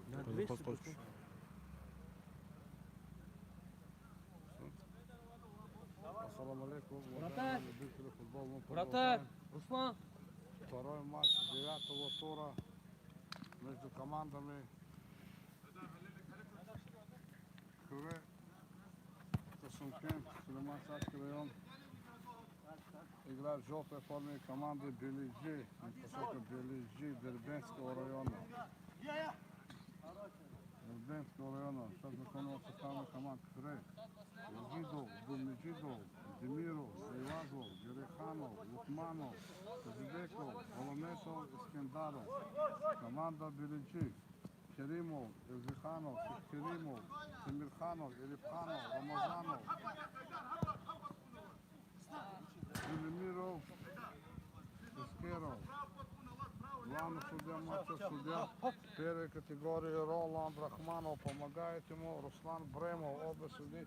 На 200. Ассаламу алейкум, Вратарь! уважаемые любители футбола. Мы Вратарь! продолжаем Руслан! второй матч 9-го тура между командами Кюре, Касымкент, Сулейман-Садский район. Играют в желтой форме команды Белиджи, непосредственно Белиджи Дербенского района. Дербенского района. Сейчас знакомил составных команд Кюре. Гидов, Думиджидов, Демиров, Айвазов, Гереханов, Лукманов, Казибеков, Голометов, Искендаров. Команда Белиджи. Керимов, Элзиханов, Керимов, Тимирханов, Элифханов, Рамазанов, Велимиров, Искеров. Главный судья матча, судья первой категории Роланд Рахманов. Помогает ему Руслан Бремов. Оба судьи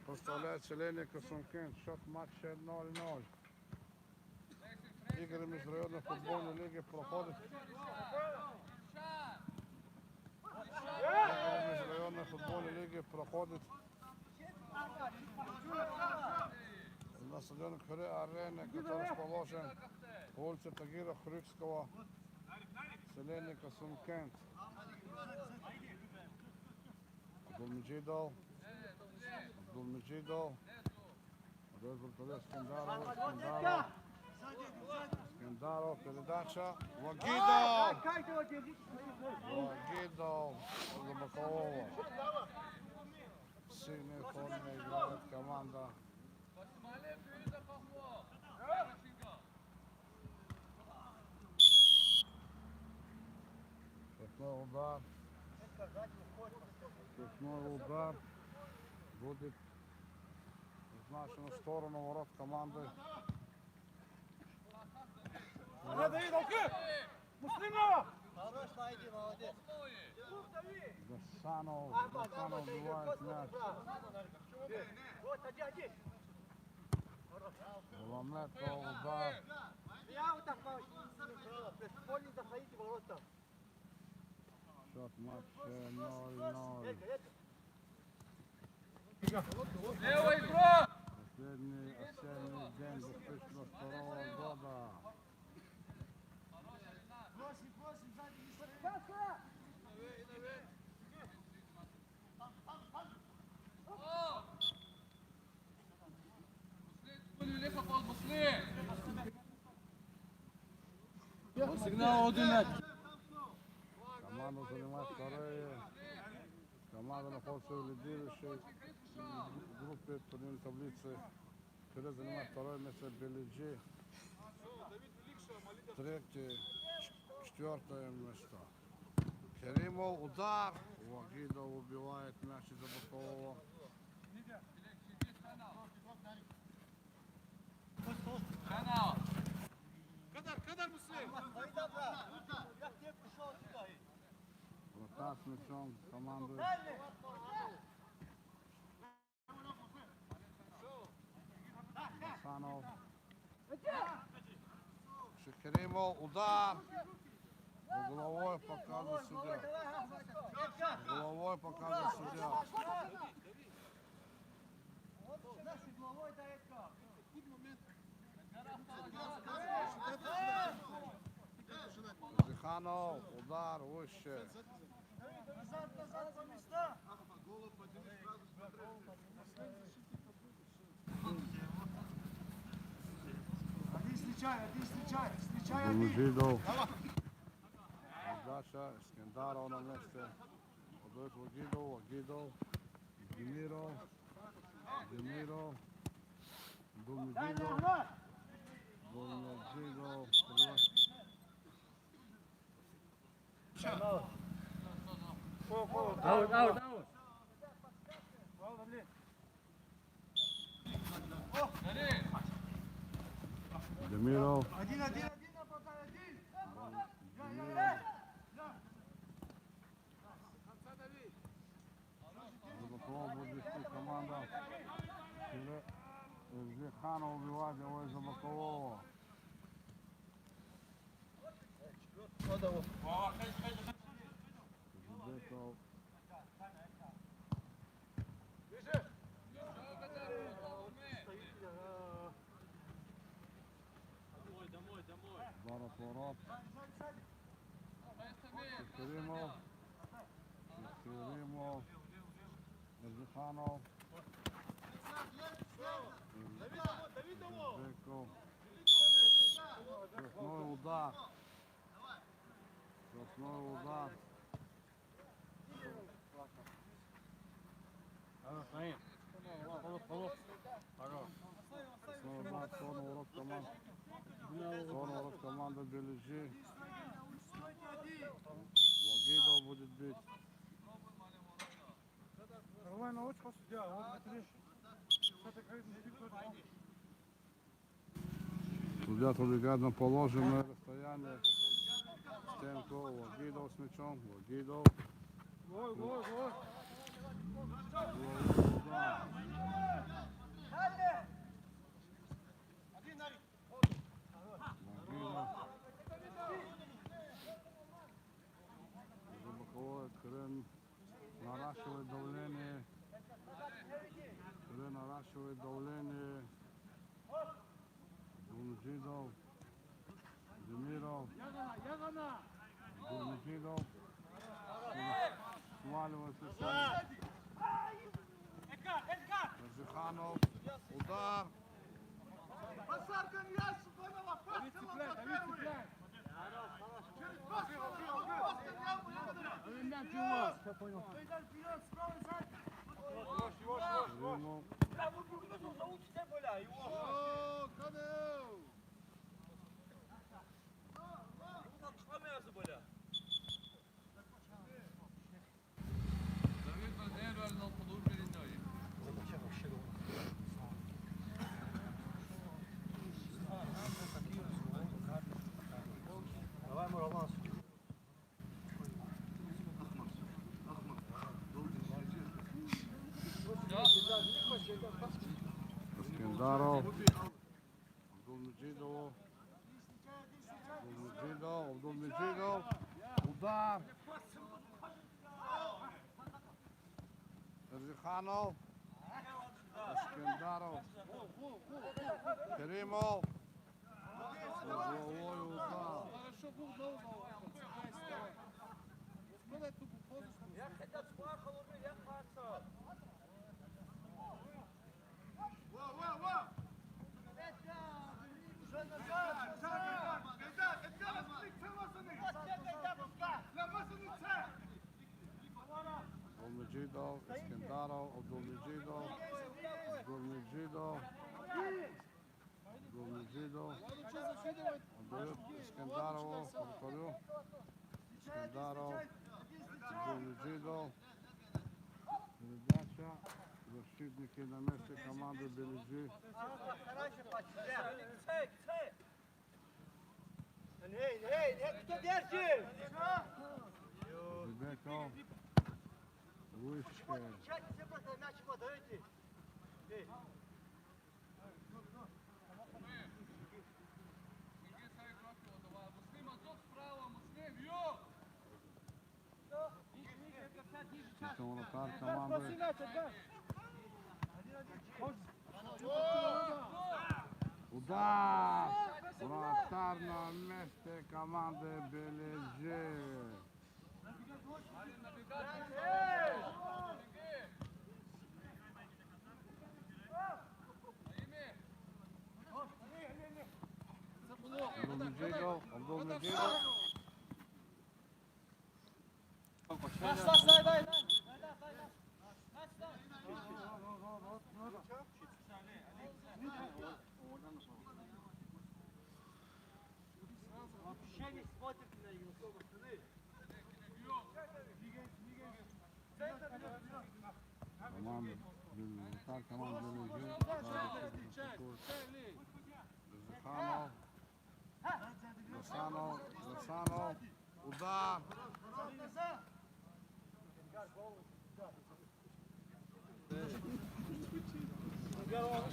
представляет селение Касымкент. Счет матча 0-0. Игры межрайонной футбольной лиги проходят. Игры межрайонной футбольной лиги проходят на стадионе Кюре Арена, который расположен по улице Тагира Хрюкского, селение Касымкент. Абдулмеджидов. Скендаров, передача. Вагидов! За бокового. В сильной форме играет команда. Штрафной удар. Штрафной удар будет назначен в сторону ворот команды. Гасанов убивает мяч. Голометов удар. Счет матча 0-0. Левый игрок! Последний осенний день 2002 года. Сигнал 1. Команда занимает второе. Команда находится в лидирующей группе турнирной таблицы. Кюре занимает второе место Белиджи. Третье, четвертое место. Керимов удар. Вагидов убивает мяч из-за бокового. Вратарь с мячом команды. Гасанов. Шекеримов удар. Головой показывает судья. Головой показывает судья. Зиханов, удар выше. Думиджидов. Передача. Искендаров на месте. Отдает Вагидов. Демиров. Думиджидов. Аут. Демиров. За будет вести команда. Зиханов убивает его из-за бокового. Зубеков. Два отворот. Шеферимов. Шеферимов. Ерзиханов. Зубеков. Скоростной удар. Скоростной удар. Скоростной удар. Скоростной урок команд. Скоростной урок команда Бележи. Вагидов будет бить. Судья убегает на положенное расстояние. Стенку. Вагидов с мячом. Вагидов. Удар. Боковой крен наращивает давление. Крен наращивает давление. Гунжидов. Демиров. Гунжидов. Сваливается сам. Ерзиханов. Удар. Шеферимов. Давид Валерий на подушке линии. Скендаров. Абдулмеджидов. Абдулмеджидов. Абдулмеджидов. Удар. Ерзиханов. Скендаров. Керимов. Угловой удар. Хорошо был долго. Сколько тут Абдулмеджидов. Скендаров. Абдулмеджидов. Абдулмеджидов. Абдулмеджидов. Отдает Скендарову. Повторю. Скендаров. Абдулмеджидов. Передача. Защитники на месте команды Бележи. Кто держит? Зубеков. Вышка. Мяч подайте. Это вратарь команды. Удар! Вратарь на месте команды Бележи. Абдулмеджидов. Абдулмеджидов. Дай. Вообще не смотрит на него. Команда Бележи. Команда Бележи. Засанов. Засанов. Удар.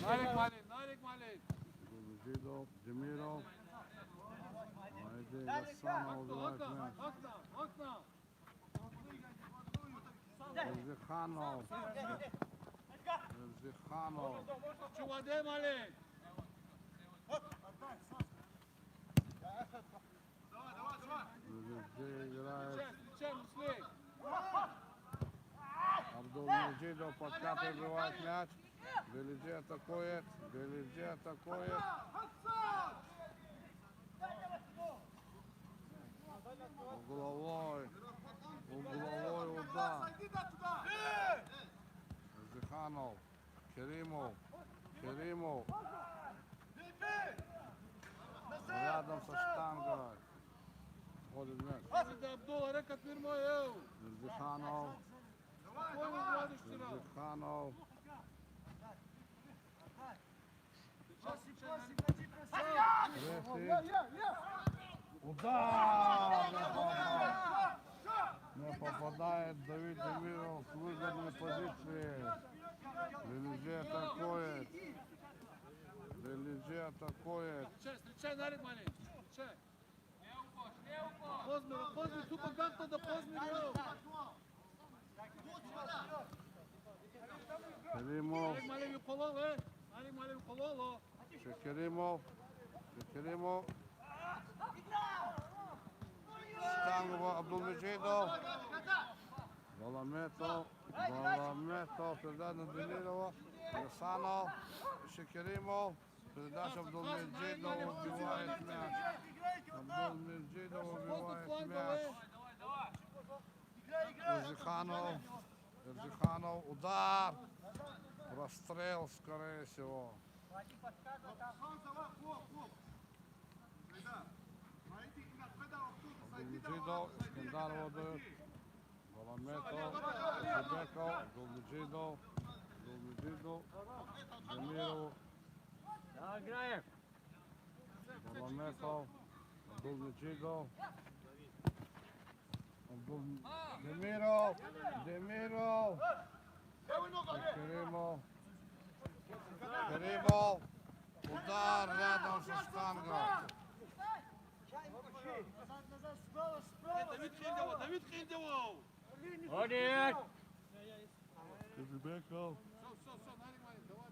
Нарик Малин. Абдулмеджидов. Демиров. Ovdje Gassanov odbivает мяч. Окна! Верзиханов. Верзиханов. Чуваде, малек! Велиджи играет. Встречай, Муслей! Абдулмеджидов подкатывает, отбивает мяч. Велиджи атакует. Велиджи атакует. Угловой. Угловой удар. Верзиханов. Керимов. Керимов. Рядом со штангой. Ходит мяч. Hadi Abdul, hareket verme ya! Верзиханов. Koy bu düştüre! Верзиханов. Третий. Удар! Не попадает Давид Демиров с выгодной позиции. Велиджи атакует. Велиджи атакует. Встречай, Нарик, малек! Встречай! Позмир, тук как-то да Позмир, я! Керимов. Нарик, малек, юколол, Нарик, малек, юколол, Керимов. Керимов. Штангова Абдулмеджидов. Баламетов. Баламетов. Передача на Демирова. Гасанов. Керимов. Передача Абдулмеджидов убивает мяч. Абдулмеджидов убивает мяч. Верзиханов. Верзиханов. Удар. Расстрел, скорее всего. Абдулмеджидов. Скандаров отдает. Баламетов. Зубеков. Абдулмеджидов. Абдулмеджидов. Демиров. Играем. Баламетов. Абдулмеджидов. Демиров. Демиров. Керимов. Керимов. Удар рядом со штангой. Давид Хиндево! Один. Зубеков. Все, Нарик, малек, давай,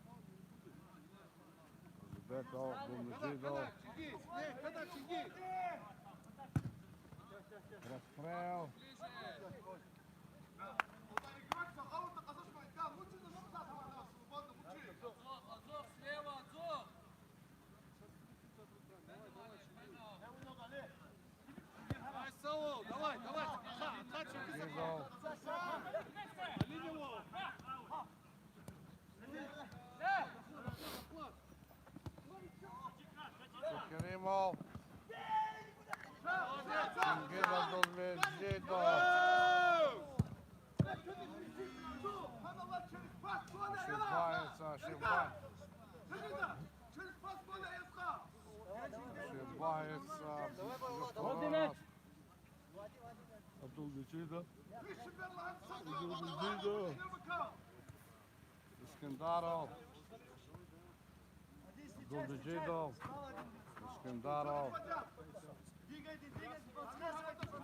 Зубеков. Абдулмеджидов. Чингис, когда Чингис? Расстрел. Давай, Гизов. Керимов. Чингис Абдулмеджидов. Ошибается, ошибается. Ошибается. Второй раз. Абдулмеджидов. Абдулмеджидов. Искандаров. Абдулмеджидов. Искандаров.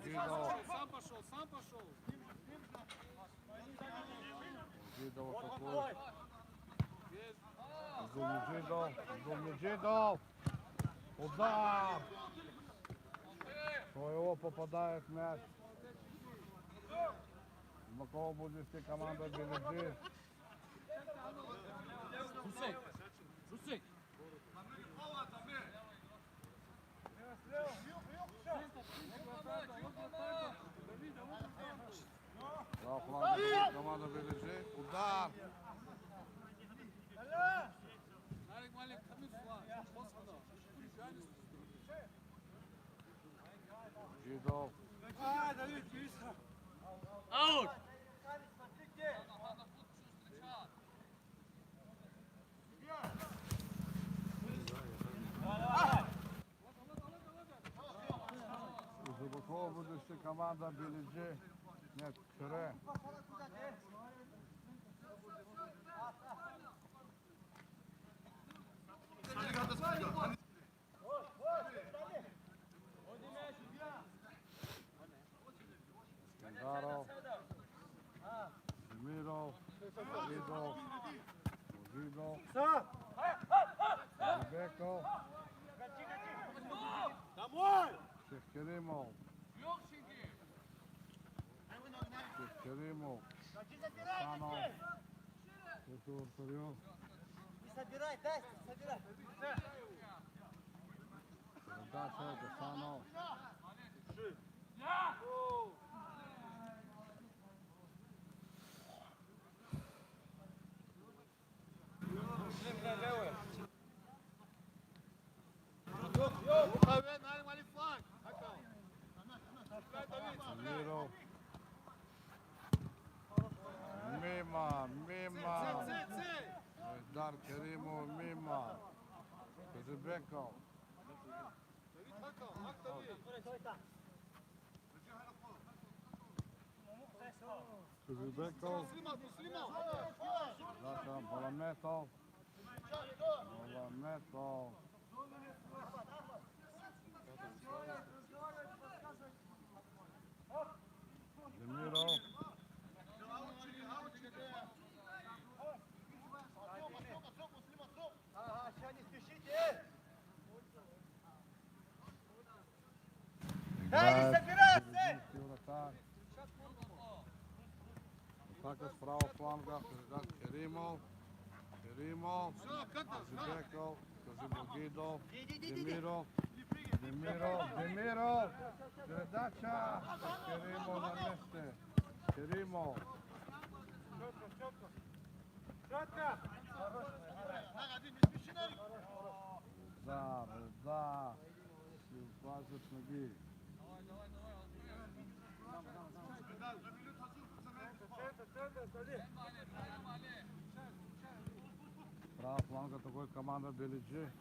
Гидов. Сам пошел. Гидов атакует. Абдулмеджидов. Абдулмеджидов. Удар. Своего попадает мяч. На кого будет вести команда Велиджи? Жусик. Два фланга команда Велиджи. Удар. Нарик, малек, камир флаг. Господа. Гидов. Аут. За кого будет вести команда Велиджи? Нет, Кюре. Гидо. Беко. Шехкеримов. Шехкеримов. Санов. Ето Артурио. Собирай, дай, собирай. Передача Гасанов. Миров. Мимо. Дар Керимов мимо. Кожебеков. Кожебеков. Зака Баламетов. Демиров. Дай, собирайся! Атака с право фланга, передач Керимов. Кожебеков, Кожебогидов, Демиров. Передача. Керимов на месте. Керимов. За. Си опазват ноги. Права фланга такой команда Белиджи.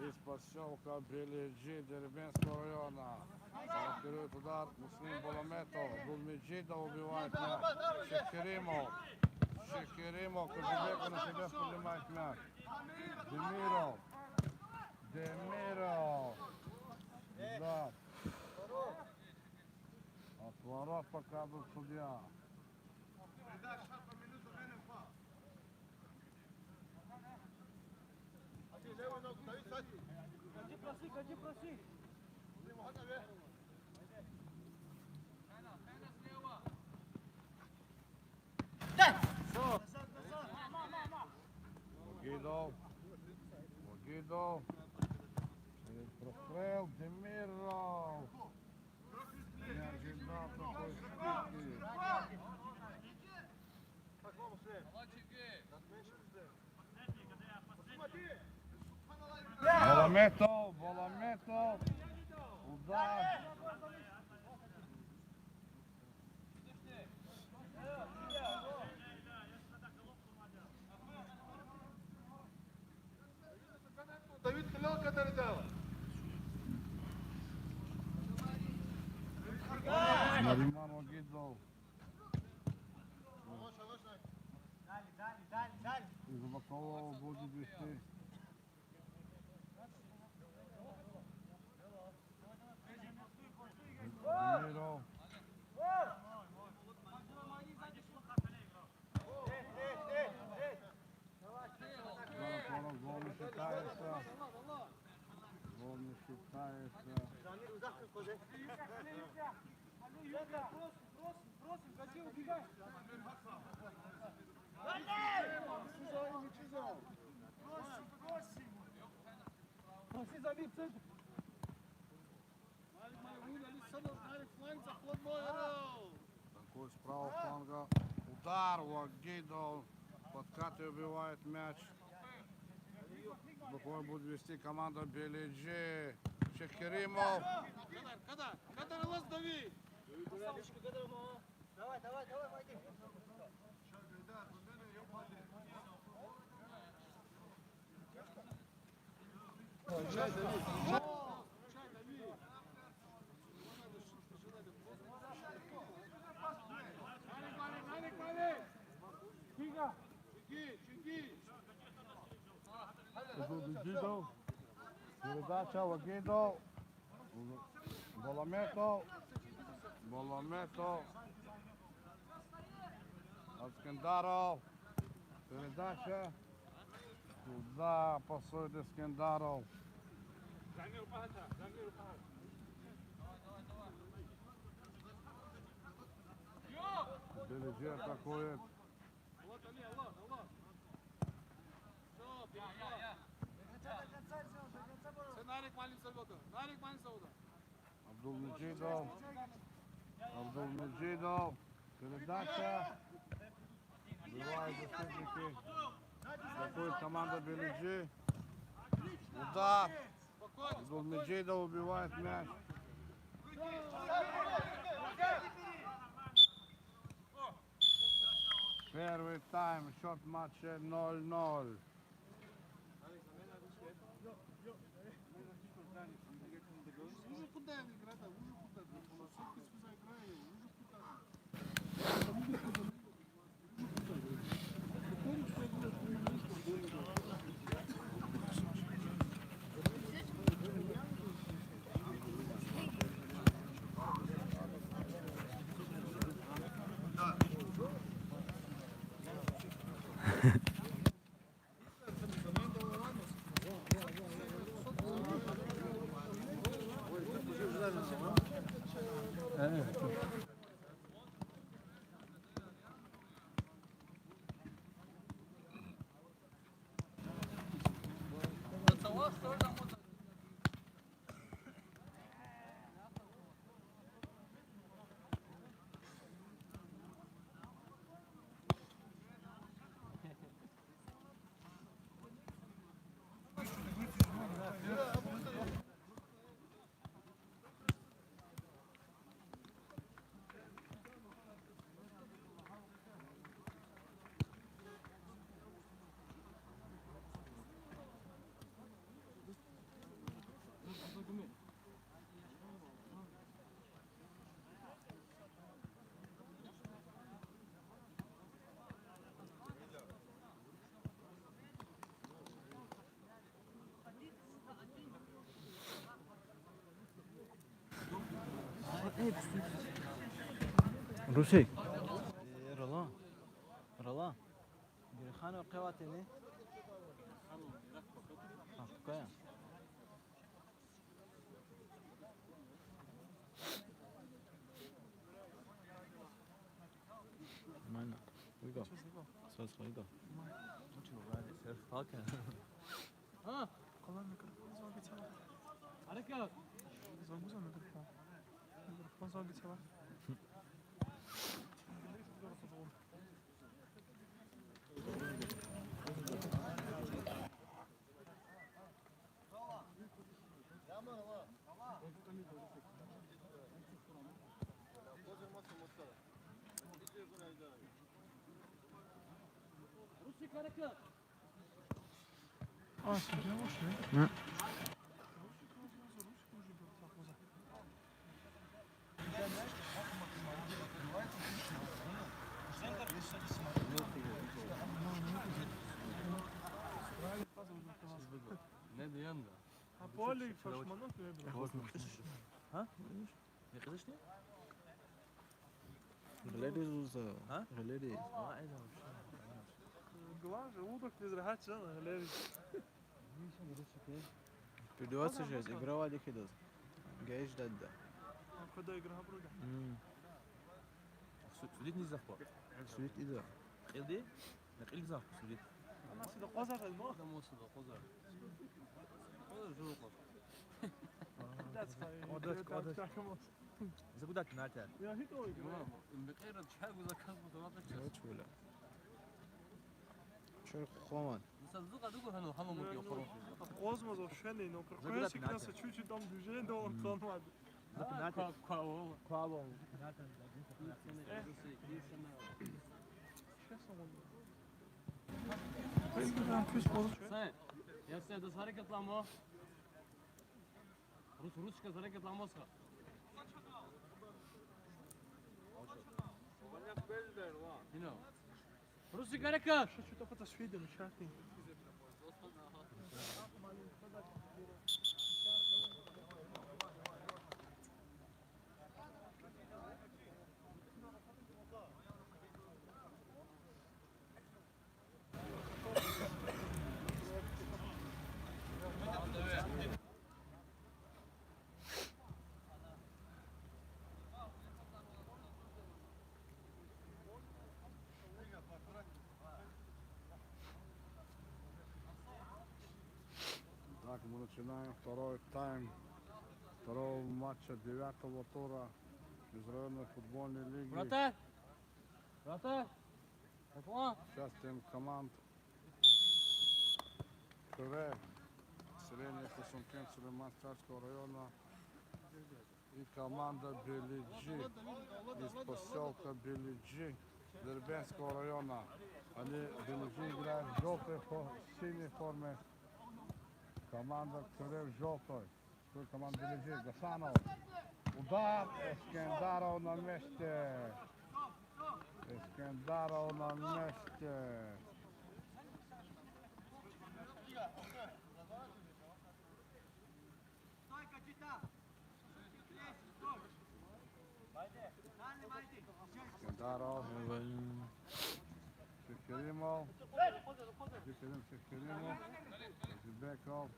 Из поселка Белиджи Дербенского района. Блокирует удар Муслим Баламетов. Гулмиджида убивает мяч. Шехкеримов. Кожебека на себя поднимает мяч. Демиров. Да. Отворот показывает судья. Проси. Гидо. Прострел Демиров. Не ожидал такой скидки. Баламетов. Удар. Давид Хилал кадарда. Нариман Огидов. Дали. Из Бакова будет вести. Демиров. Гол не считается. Проси, забей в центр. Такой с правого фланга. Удар Вагидов. Подкат и убивает мяч. Буквально будет вести команда Белиджи. Шехкеримов. Кадар лаз дави. Давай, войди. Гидов. Передача Вагидов. Баламетов. Аскендаров. Передача. Передача. Туда пасует Искендаров. Белиджи атакует. Вот, Али, Allah, Allah. Все, перехват. Все, Нарик Малин завода. Нарик Малин завода. Абдулмеджидов. Передача. Бывают защитники. Атакует команда Белиджи. Удар. Спокойно. Абдулмеджидов убивает мяч. Первый тайм, счет матча 0-0. Уже куда играть? Уже куда? Все заиграю. Уже куда? روسي رلا رلا خانه قواتني اوكي معنا ويقف صوص ويقف Ha? Hareket. Rusik hareket. Ne diyorsun da? Поле фашманов не было. يقدشني غلادي زوز ها؟ غلادي Главное, желудок не зрахать, глядишь. Придется же играла дикидос гейш дадда Когда игра бруда. سوليت نزاف با سويت إذا قيلدي نقيل زاف سوليت أنا سيدا قزر الماء. Adam olsun da kozar. Kozar juruk olsun. That's fine. Odać. اذا قدرت نارتا Ya hiç o игра. Tamam. Bekayra çay güzel kazma da atacağız. وش ولا شو خوان Mesela zıga dıgı hani hamamı diyor falan. Космос вообще не, но какой сигнался чуть-чуть там движение, да он тонмады. Kavo. Sen, ya sen de hareketlanma. Rusça hareketlanmazsa. You know. Rusça hareket. Что-то фотосфиды, мешать. Начинаем второй тайм второго матча 9-го тура межрайонной футбольной лиги. Вратарь! Вратарь! Опа! Участием команд Туре, селение Хусункен Сулейман-Царского района и команда Белиджи из поселка Белиджи Дербенского района. Они Белиджи играют в желтой синей форме. Команда Туре в желтой. Что команда Белиджи? Гасанов. Удар. Эскендаров на месте. Эскендаров на месте. Эскендаров. Шекеримов. Шекеримов. Зибеков.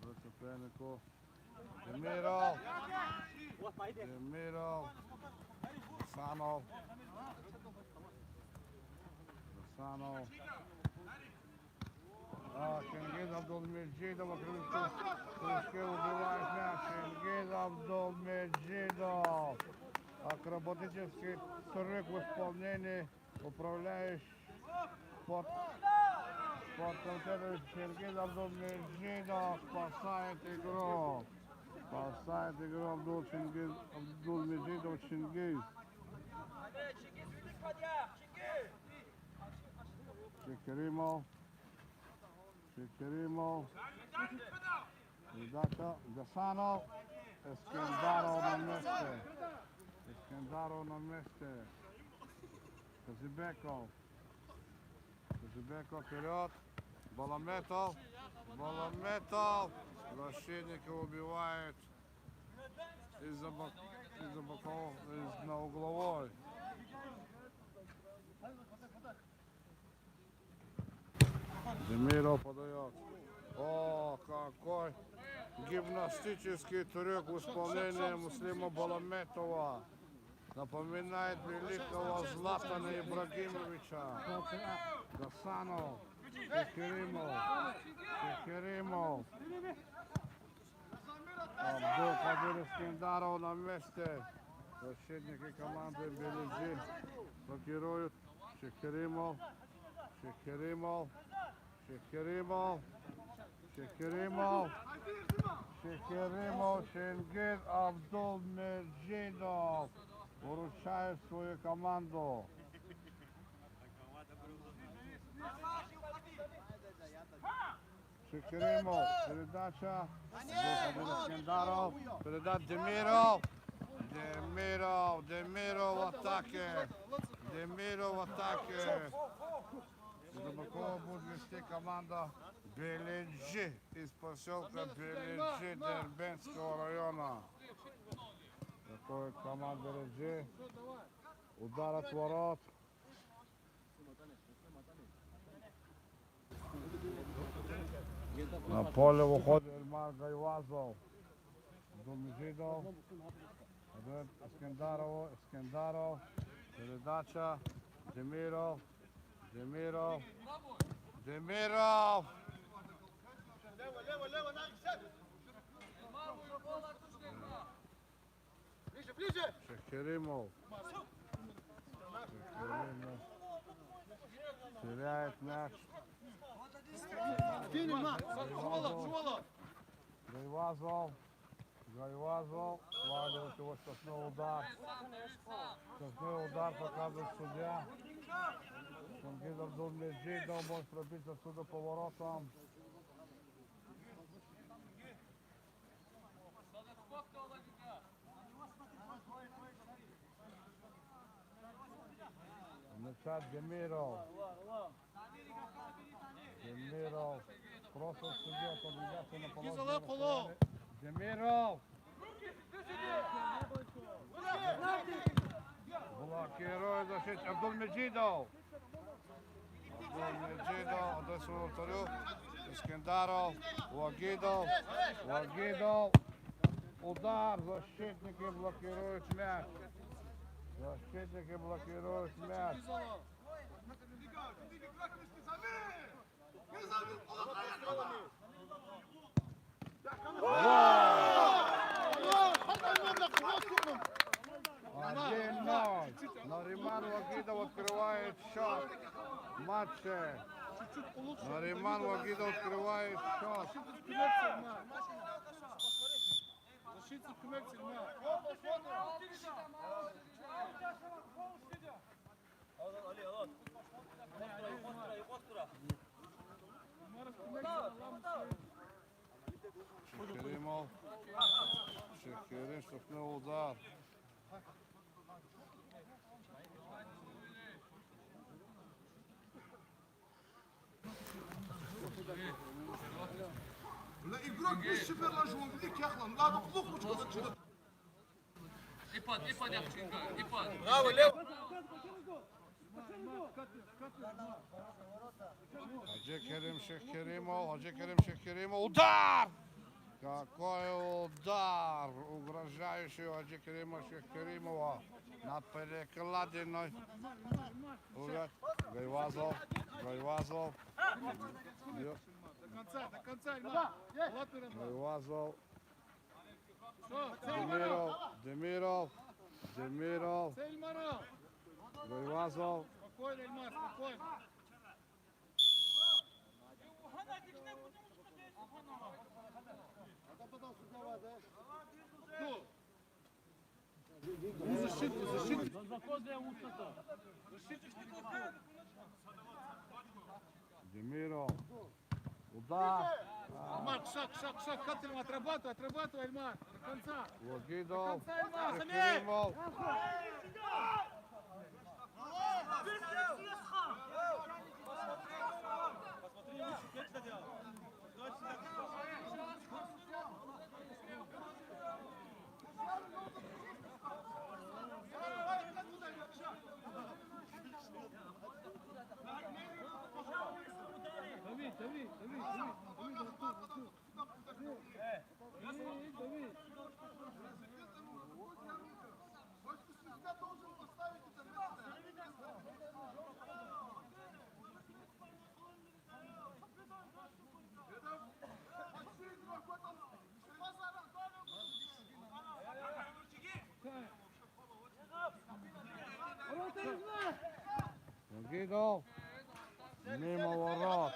Зацепленников. Демиров. Демиров. Гасанов. Гасанов. Чингиз Абдулмеджидов. Крючке убивает мяч. Чингиз Абдулмеджидов. Акробатический трюк в исполнении управляющий спортсмен Чингиз Абдулмеджидов спасает игру. Спасает игру Абдулмеджидов Чингиз. Шекеримов. Шекеримов. Передача. Гасанов. Эскендаров на месте. Эскендаров на месте. Казибеков. Казибеков вперед. Баламетов. Баламетов. Защитника убивает из-за боков, на угловой. Демиров подает. О, какой гимнастический трюк в исполнении Муслима Баламетова. Напоминает великого Златана Ибрагимовича. Гасанов. Шекеримов. Шекеримов. Абдул-Кадир Эскендаров на месте. Защитники команды Белиджи блокируют. Шекеримов. Шекеримов. Шекеримов. Шекеримов. Шекеримов. Чингиз Абдулмеджидов выручает свою команду. Шекеримов. Передача. Эскендаров. Передача Демиров. Демиров. Демиров в атаке. Демиров в атаке. Глубоко будет вести команда Белиджи из поселка Белиджи Дербенского района. Такой команда Белиджи. Удар от ворот. На поле выходит Эльмар Гайвазов. Абдулмеджидов. Эскендарову. Эскендаров. Передача. Демиров. Демиров. Демиров. Шекеримов. Шекеримов. Теряет мяч. Гайвазов. Гайвазов. Сваливает его штрафной удар. Штрафной удар показывает судья. Чингиз Абдулмеджидов может пробить отсюда поворотом. Начат Демиров. Демиров. Просто судья подвигается на положение. Демиров. Блокирует защитник Абдулмеджидов. Абдулмеджидов отдает своему вратарю. Эскендаров. Вагидов. Вагидов. Удар. Защитники блокируют мяч. Защитники блокируют мяч. матче. Чуть-чуть получше. Нариман Вагида открывает счет. Защитник коммерции, Шекеримов. Шекерим штукнул удар. لا يقولك مش شبر لا جون ليك يا اخوان لا تقلق مش كذا İpad yapçın ga. İpad. Hacı Kerim Şekerimov. Hacı Kerim Şekerimov. Удар! Какой удар! Угрожающий у Хаджи Керима Шекеримова на перекладиной. Гайвазов. Гайвазов. До конца, Ильмар. Гайвазов. Демиров. Демиров. Демиров. Ильмаров. Гайвазов. Спокойно, Ильмар, спокойно. Демиров. Удар. Ильмар, шаг, как Ильмар, отрабатывай, Ильмар, до конца. Вагидов. До конца, Ильмар, Шекеримов. Давид. Вагидов. Мимо ворот.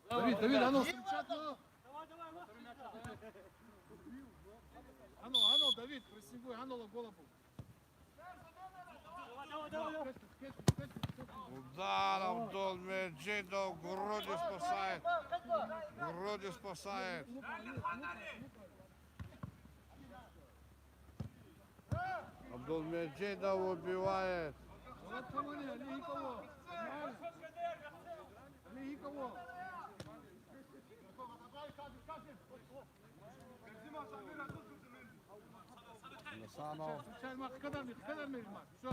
Давид, а ну, встречать, ну. А ну, Давид, прессингуй, а ну, голову. Удар Абдулмеджидов. Грудью спасает. Грудью спасает. Абдулмеджидов убивает. Вот кого нет, никого. Никого. Насанов. Встречай, Ильмар, кадар мне, Ильмар, все.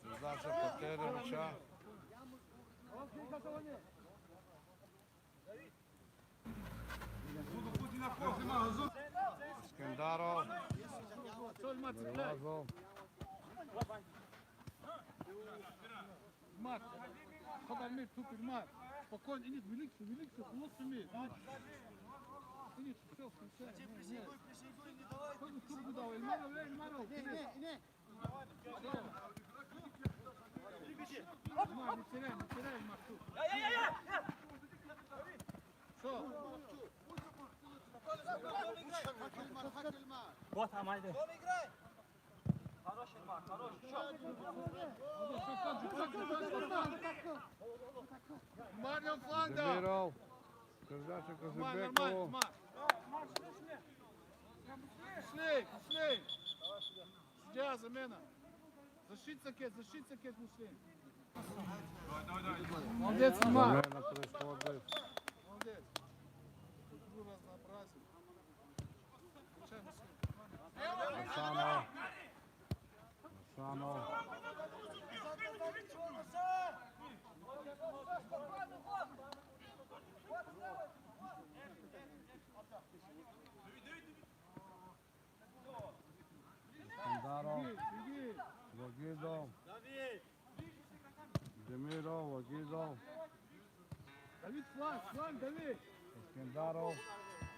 Создался потеря мяча. Искандаров. Все, Ильмар, цепляй. Гайвазов. Ильмар, кадар мне, тут Ильмар. Спокойно, Инит, великий, лучше мир. Инит, все, встречай. Кто трубку дал? Ильмаров, Ильмаров. Ильмар, не теряй, Ильмар, тут. Все. Вот, Амайда. Марио фланга. Демиров. Передача Нормально, Казыбекову. Ильмар. Шли. Сидя, замена. Защитца кет, Муслим. Молодец, Ильмар. Замена происходит. Молодец. Игру разнообразил. Включай, Муслим. Насанов. Искандаров. Беги. Вагидов. Демиров. Вагидов. Давид, фланг, Давид. Искандаров.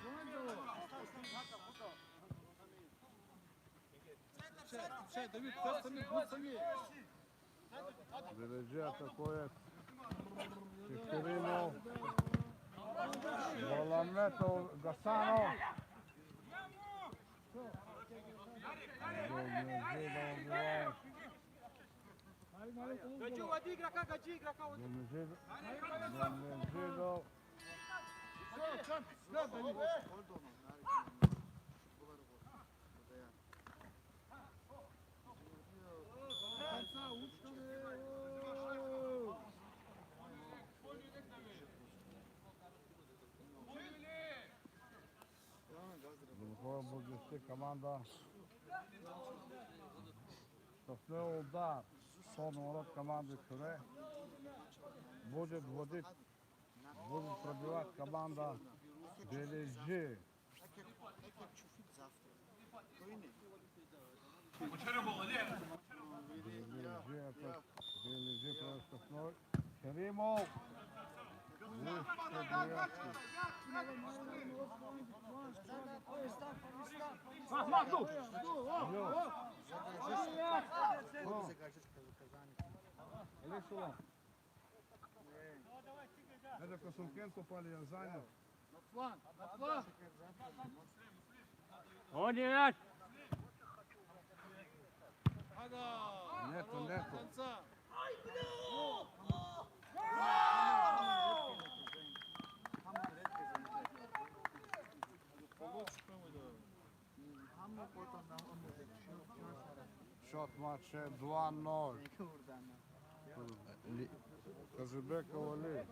Фланг его. Встречай, Давид, пес сами, будь сами. Бележи атакует. Чеферимов. Боламетов, Гасанов. Гаджи, води игрока, вот. Домежидов. Все, Давид. Конца, учка. Върхова Бургески команда. Съвсем удар. Солно род команди Кюре. Будет водит. Будет пробивать команда Бележи. Бележи против ноль. Керимов. Это Косункенко Палия занял. На фланг, на фланг. Води мяч. Ага. Нету. Конца. Счет матча 2-0. Казыбекова Ли.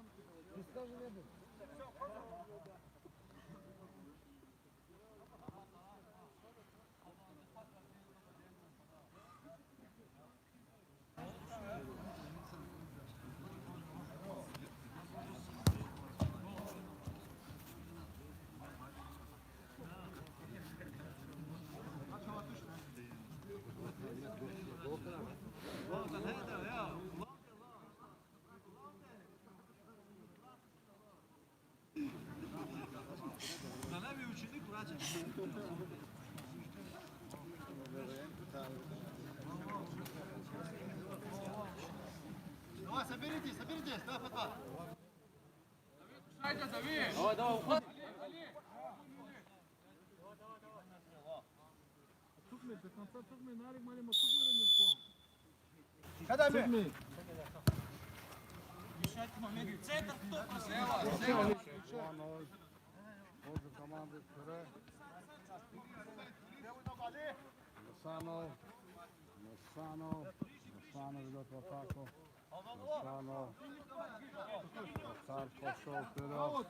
Давай, соберитесь, два по два. Давай, уходи. Tukme, до конца tukme, нарик малима tukme да не спом. Kada me? Tukme. От команды Кюре. Гасанов идет в атаку. Гасанов пошел вперед.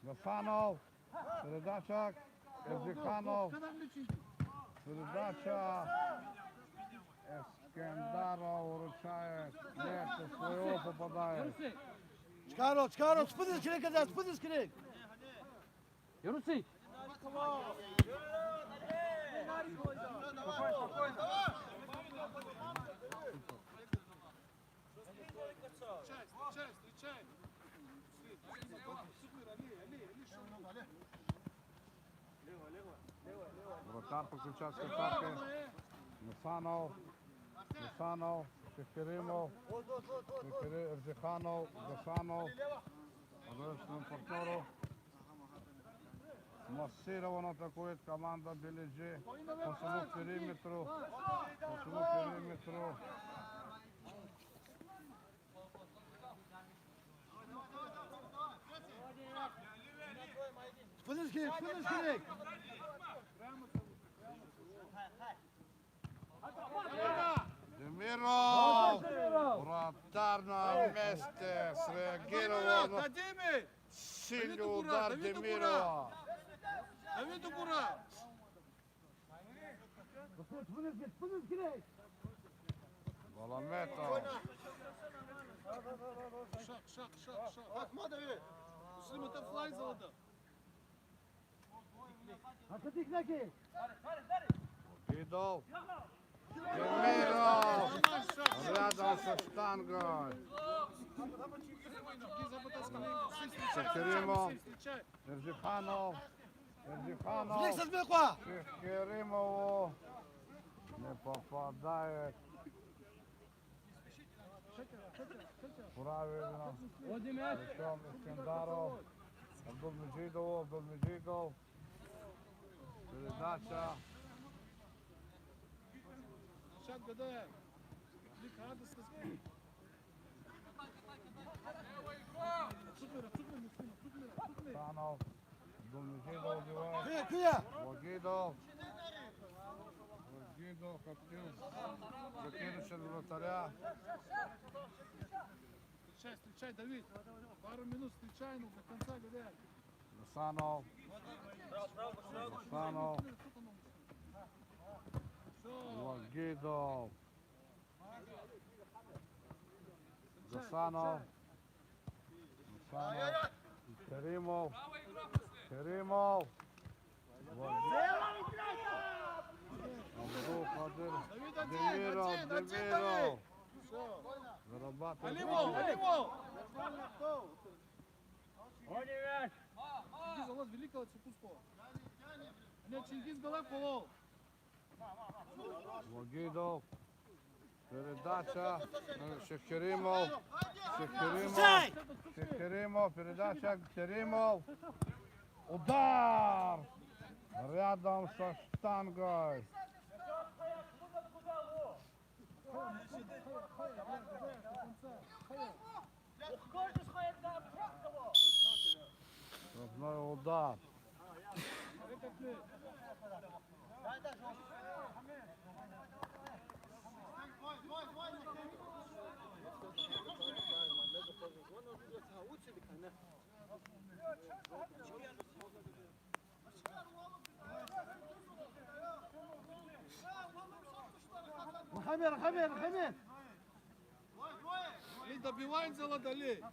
Гасанов. Передача. Евзиханов. Передача. Ескендаров вручает. Нет, своего попадает. Çıkar, spıdız kirek kadar, spıdız kirek. Юруси. Встречай. Супер, Али, Вратар подключает к атаке. Гасанов. Чеферимов. Евзиханов. Гасанов. Ръчным партнеру. Массированно атакует команда Бележи. Посылу периметру. Spıdız kirek. Демиров! Вратар на месте. Среагировал на Дадими! сильный удар Демирова. Давиду Бура! Spıdız kirek. Боламетов. Шаг. Bakma David. Müslüman'da fly zaladı. Hakikatik naki. Видов. Демиров. Рядом со штангой. Чеферимов. Евзиханов. Flex atmaya koy. Керимову. Не попадает. Правильно. Води мяч. Причем Искандаров. Абдулмеджидов. Передача. Шат гадае. Лик рада се сгоди. Санов. Абдулмеджидов убивает. Кия! Вагидов хотел закинуть от вратаря. Встречай, Давид. Пару минут встречай, но до конца гадае. Санов. Вагидов. Засанов. Керимов. Абдул Кадыр. Демиров. Зарабатывает. Алимов! Води мяч. Чингиз Алаз великого Цепускова. Не, Чингиз Галаковол. Вагидов. Передача. Шекеримов. Передача Керимов. Удар! Рядом со штангой. Штрафной удар. Рахамин! И добиваем Заладали.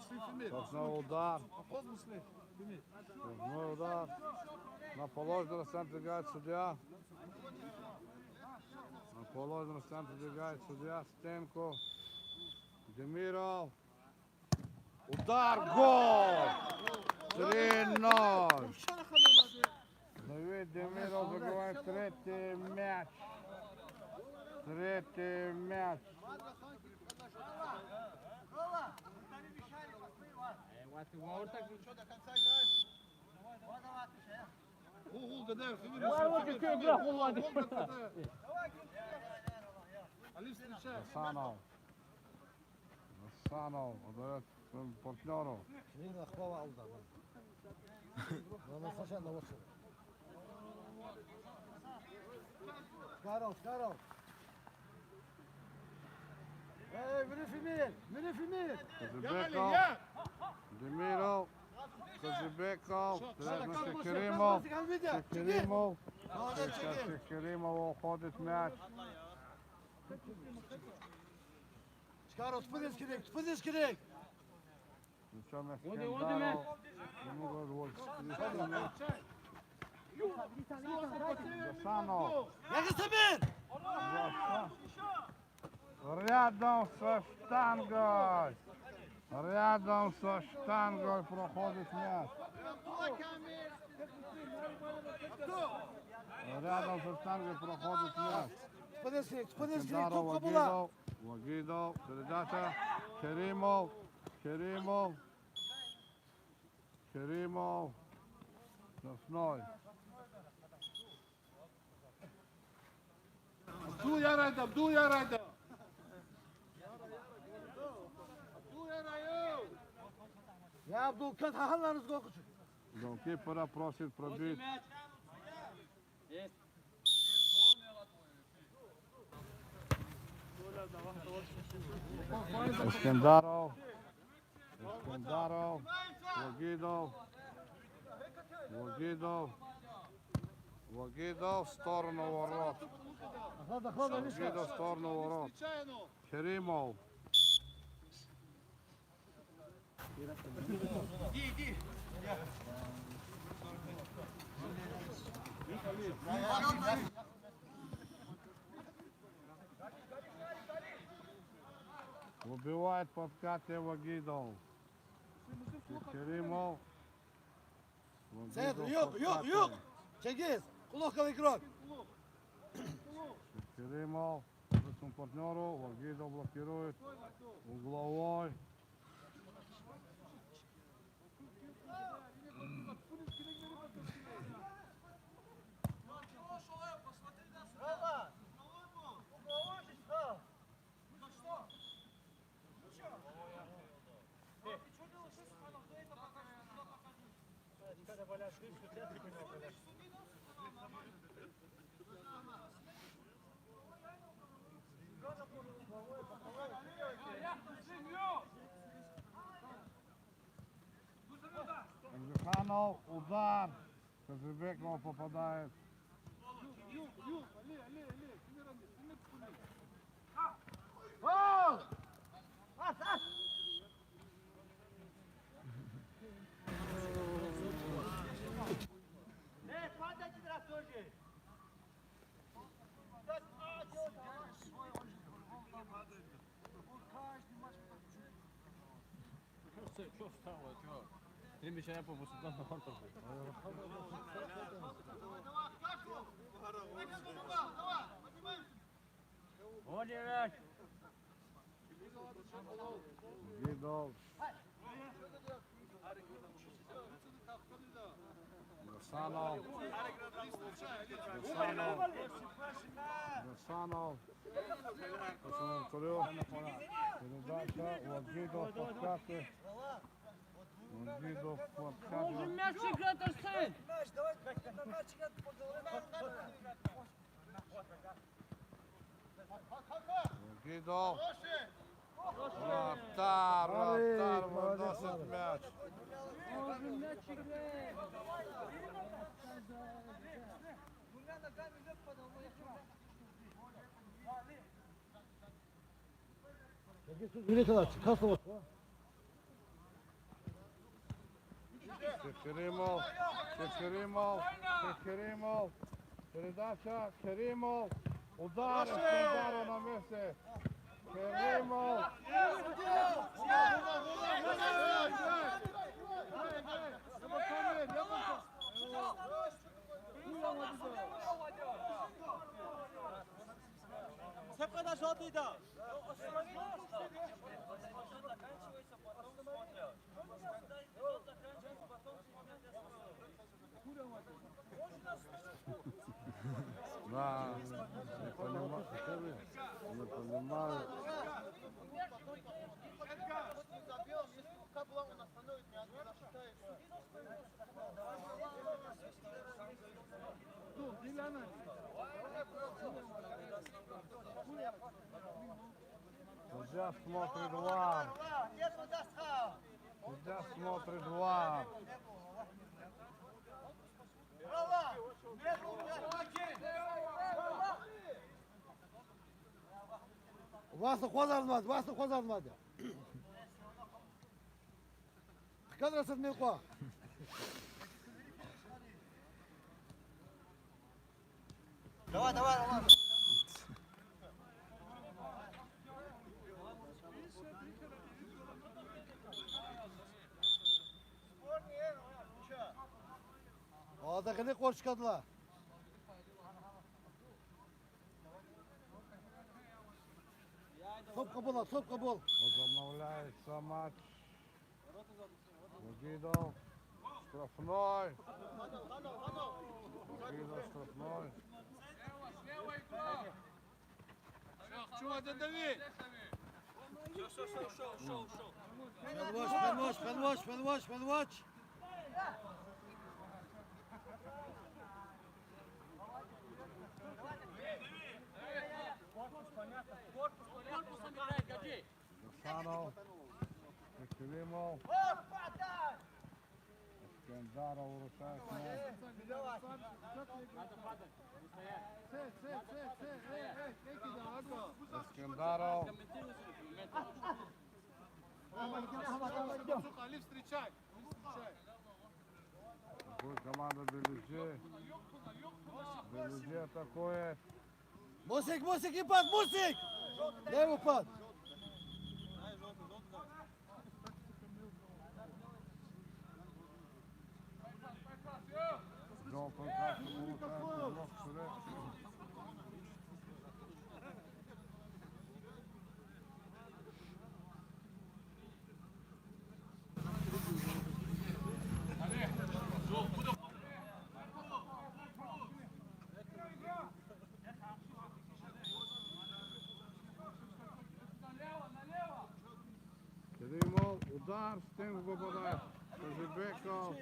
Штрафной удар. Штрафной удар. На положенный центр играет судья. На положенный центр играет судья. Стенку. Демиров. Удар. Гол! 3-0. Давид Демиров забивает третий мяч. Гул гадае. Вот какая игра, Владик. Али встречай. Санов отдает своему партнеру. Шкаров! Эй, Мирифимир! Казибеков. Демиров. Казибеков. Шекеримов. Сейчас Шекеримов уходит мяч. Шкаров, спадешь керек! Причем Води Искандаров. мяч. Засанов. Ягостамин! Рядом со штангой проходит мяч. Рядом со штангой проходит мяч. Спадешь керек! Искандаров, Вагидов, передача. Керимов. Штрафной. Abdul yaraydı. Я Абдул кат хахаларыз гокучу. Голкипера просит пробить. Есть. Искандаров. Вагидов в сторону ворот. Вагидов в сторону ворот. Керимов. Убивает подкате Вагидов. Керимов. Центр, юг! Чингиз! Кулоховый игрок! Керимов, връчвам партньору, Варгидо блокирует, угловой. Амзиханов, удар. Казыбеков попадает. Что встало, чё? Trebuie să ia pe văzut, doamna Hortă. Оливер! Гидов. Гасанов. Гасанов. Пацанов Турю. Передача. Вагидов подкаты. Вагидов подкаты. Должен мяч играть, Арсен! Вагидов. Вратар выносит мяч. Должен мяч играть! Керимов. Керимов. Передача. Керимов. Удар. Удар на месте. Керимов. Цепка на желтый, да. Да, не понимаю. Не понимаю. Сейчас смотрит ВАР. Сейчас смотрит ВАР. Vasıl kozarmadı, vasıl kozarmadı. Kadrasız Milko. Давай, давай, давай. Ağdakini kor çıkardılar. Топ кабул, топ кабул. Возобновляется матч. Вагидов. Штрафной. Вагидов штрафной. Чего ты дави? Пенвач. Гасанов. Керимов. Скандаров выручает мяч. Скандаров. Али, встречай. Будет команда Белюджи. Белюджи атакует. Мусик, и пад, Мусик! Левый пад. Желтую карту получает игрок Сурек. Удар, Стинг попадает. Кожебеков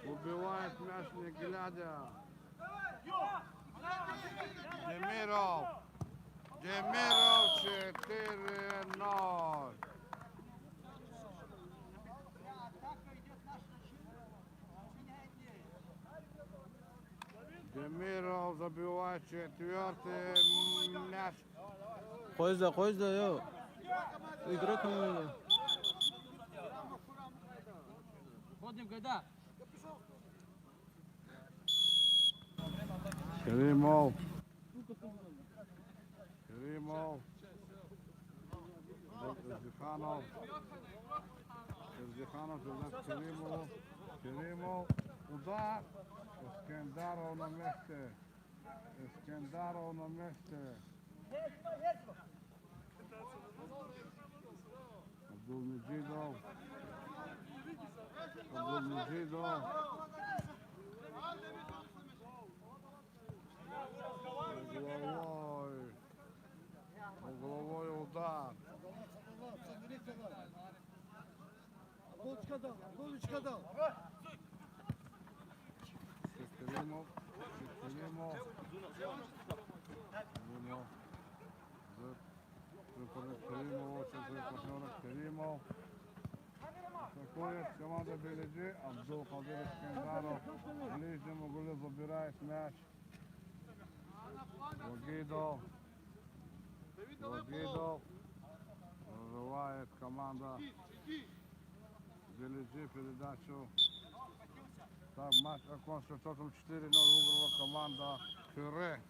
убивает мяч, не глядя. Демиров. Демиров 4-0. Демиров забивает 4-й мяч. Qo'y izla, yo'q. Игрок ему. Ходим, когда? Керимов. Керимов. Зиханов. Зиханов передает Керимову. Керимов. Удар. Искендаров на месте. Искендаров на месте. Абдулмеджидов. Абдулмеджидов. Угловой удар. Голочка дал. Керимов. Керимов. Керимов. Керимов. Атакует команда Беледжи. Абдулкадир Искендаров. В ближнем углу забирает мяч. Вагидов. Вагидов. Прорывает команда Беледжи передачу. Так, матч окончен 4-0 выиграла команда Кюре.